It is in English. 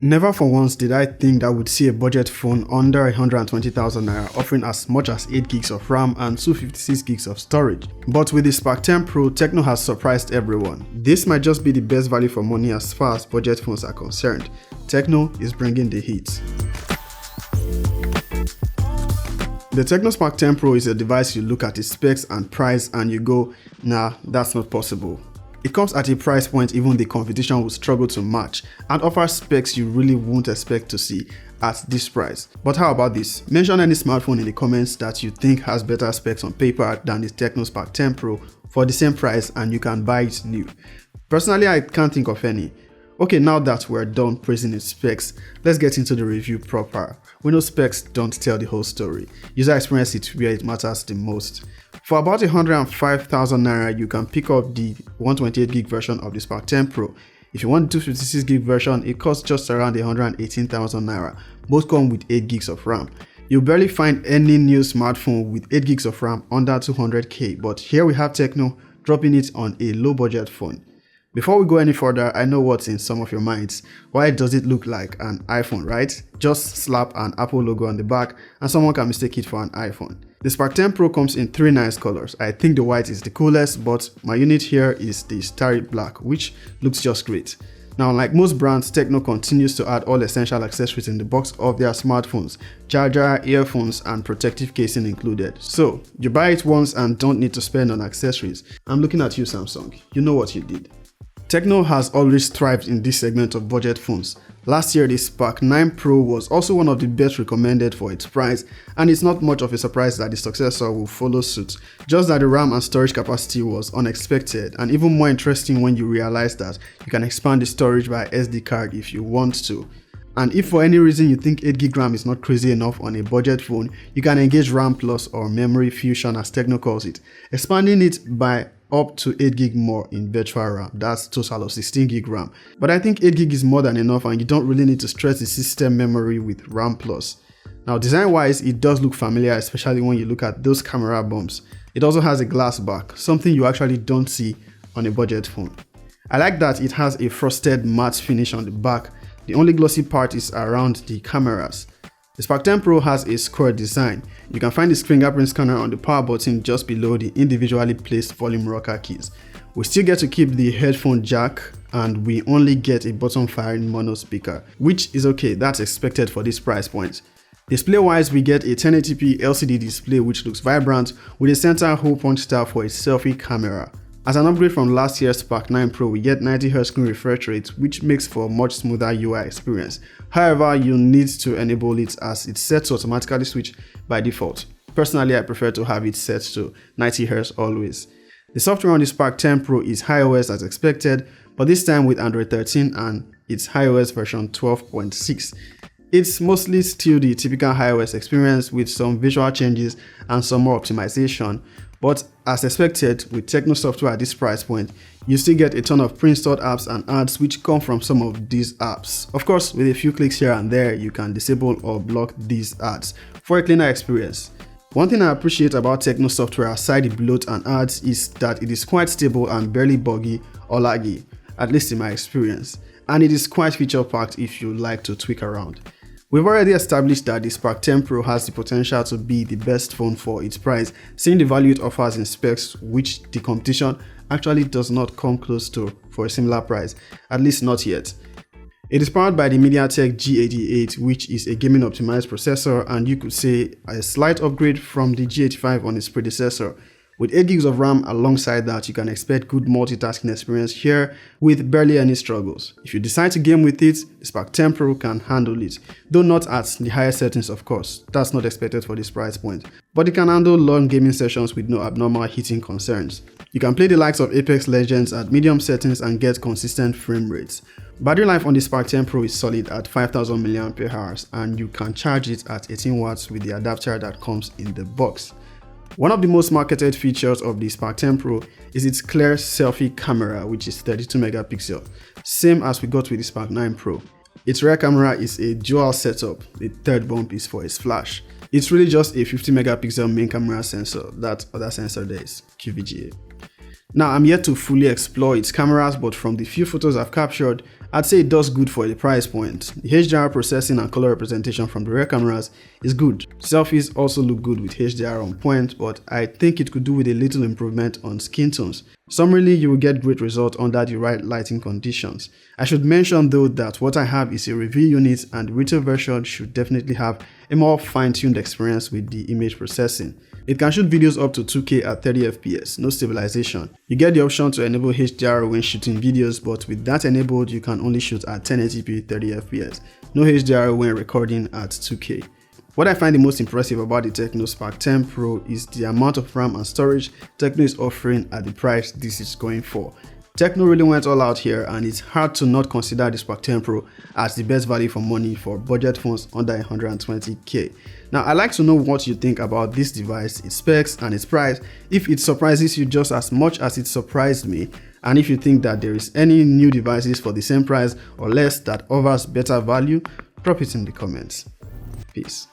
Never for once did I think I would see a budget phone under 120,000 naira offering as much as 8 gigs of RAM and 256 gigs of storage. But with the Spark 10 Pro, Tecno has surprised everyone. This might just be the best value for money as far as budget phones are concerned. Tecno is bringing the heat. The Tecno Spark 10 Pro is a device you look at its specs and price and you go, nah, that's not possible. It comes at a price point even the competition will struggle to match and offers specs you really won't expect to see at this price. But how about this? Mention any smartphone in the comments that you think has better specs on paper than the Tecno Spark 10 Pro for the same price and you can buy it new. Personally, I can't think of any. Okay, now that we're done praising its specs, let's get into the review proper. We know specs don't tell the whole story. User experience is where it matters the most. For about 105,000 naira, you can pick up the 128GB version of the Spark 10 Pro. If you want the 256GB version, it costs just around 118,000 naira. Both come with 8 gigs of RAM. You'll barely find any new smartphone with 8 gigs of RAM under 200k, but here we have Tecno dropping it on a low budget phone. Before we go any further, I know what's in some of your minds. Why does it look like an iPhone, right? Just slap an Apple logo on the back and someone can mistake it for an iPhone. The Spark 10 Pro comes in 3 nice colors. I think the white is the coolest, but my unit here is the starry black, which looks just great. Now, like most brands, Tecno continues to add all essential accessories in the box of their smartphones, charger, earphones, and protective casing included. So, you buy it once and don't need to spend on accessories. I'm looking at you, Samsung. You know what you did. Tecno has always thrived in this segment of budget phones. Last year, the Spark 9 Pro was also one of the best recommended for its price, and it's not much of a surprise that the successor will follow suit. Just that the RAM and storage capacity was unexpected, and even more interesting when you realize that you can expand the storage by SD card if you want to. And if for any reason you think 8GB RAM is not crazy enough on a budget phone, you can engage RAM Plus or Memory Fusion as Tecno calls it, expanding it by up to 8GB more in virtual RAM. That's total of 16GB RAM. But I think 8GB is more than enough and you don't really need to stress the system memory with RAM Plus. Now, design wise, it does look familiar, especially when you look at those camera bumps. It also has a glass back, something you actually don't see on a budget phone. I like that it has a frosted matte finish on the back. The only glossy part is around the cameras. The Spark 10 Pro has a square design. You can find the fingerprint scanner on the power button just below the individually placed volume rocker keys. We still get to keep the headphone jack and we only get a bottom firing mono speaker, which is okay, that's expected for this price point. Display wise, we get a 1080p LCD display which looks vibrant with a center hole punch style for a selfie camera. As an upgrade from last year's Spark 9 Pro, we get 90Hz screen refresh rate, which makes for a much smoother UI experience. However, you need to enable it as it's set to automatically switch by default. Personally, I prefer to have it set to 90Hz always. The software on the Spark 10 Pro is iOS as expected, but this time with Android 13 and its iOS version 12.6. It's mostly still the typical iOS experience with some visual changes and some more optimization. But as expected, with Tecno software at this price point, you still get a ton of pre-installed apps and ads which come from some of these apps. Of course, with a few clicks here and there, you can disable or block these ads for a cleaner experience. One thing I appreciate about Tecno software aside the bloat and ads is that it is quite stable and barely buggy or laggy, at least in my experience. And it is quite feature packed if you like to tweak around. We've already established that the Spark 10 Pro has the potential to be the best phone for its price, seeing the value it offers in specs which the competition actually does not come close to for a similar price, at least not yet. It is powered by the MediaTek G88, which is a gaming optimized processor and you could say a slight upgrade from the G85 on its predecessor. With 8GB of RAM alongside that, you can expect good multitasking experience here with barely any struggles. If you decide to game with it, the Spark 10 Pro can handle it, though not at the highest settings of course, that's not expected for this price point. But it can handle long gaming sessions with no abnormal heating concerns. You can play the likes of Apex Legends at medium settings and get consistent frame rates. Battery life on the Spark 10 Pro is solid at 5000 mAh and you can charge it at 18 watts with the adapter that comes in the box. One of the most marketed features of the Spark 10 Pro is its clear selfie camera, which is 32 megapixel, same as we got with the Spark 9 Pro. Its rear camera is a dual setup, the third bump is for its flash. It's really just a 50 megapixel main camera sensor, that other sensor there is QVGA. Now, I'm yet to fully explore its cameras, but from the few photos I've captured, I'd say it does good for the price point. The HDR processing and color representation from the rear cameras is good. Selfies also look good with HDR on point, but I think it could do with a little improvement on skin tones. Summarily, you will get great results under the right lighting conditions. I should mention though that what I have is a review unit, and the retail version should definitely have a more fine-tuned experience with the image processing. It can shoot videos up to 2K at 30 FPS, no stabilization. You get the option to enable HDR when shooting videos, but with that enabled, you can only shoot at 1080p 30 FPS, no HDR when recording at 2K. What I find the most impressive about the Tecno Spark 10 Pro is the amount of RAM and storage Tecno is offering at the price this is going for. Tecno really went all out here, and it's hard to not consider the Spark 10 Pro as the best value for money for budget phones under 120k. Now, I'd like to know what you think about this device, its specs and its price, if it surprises you just as much as it surprised me, and if you think that there is any new devices for the same price or less that offers better value, drop it in the comments. Peace.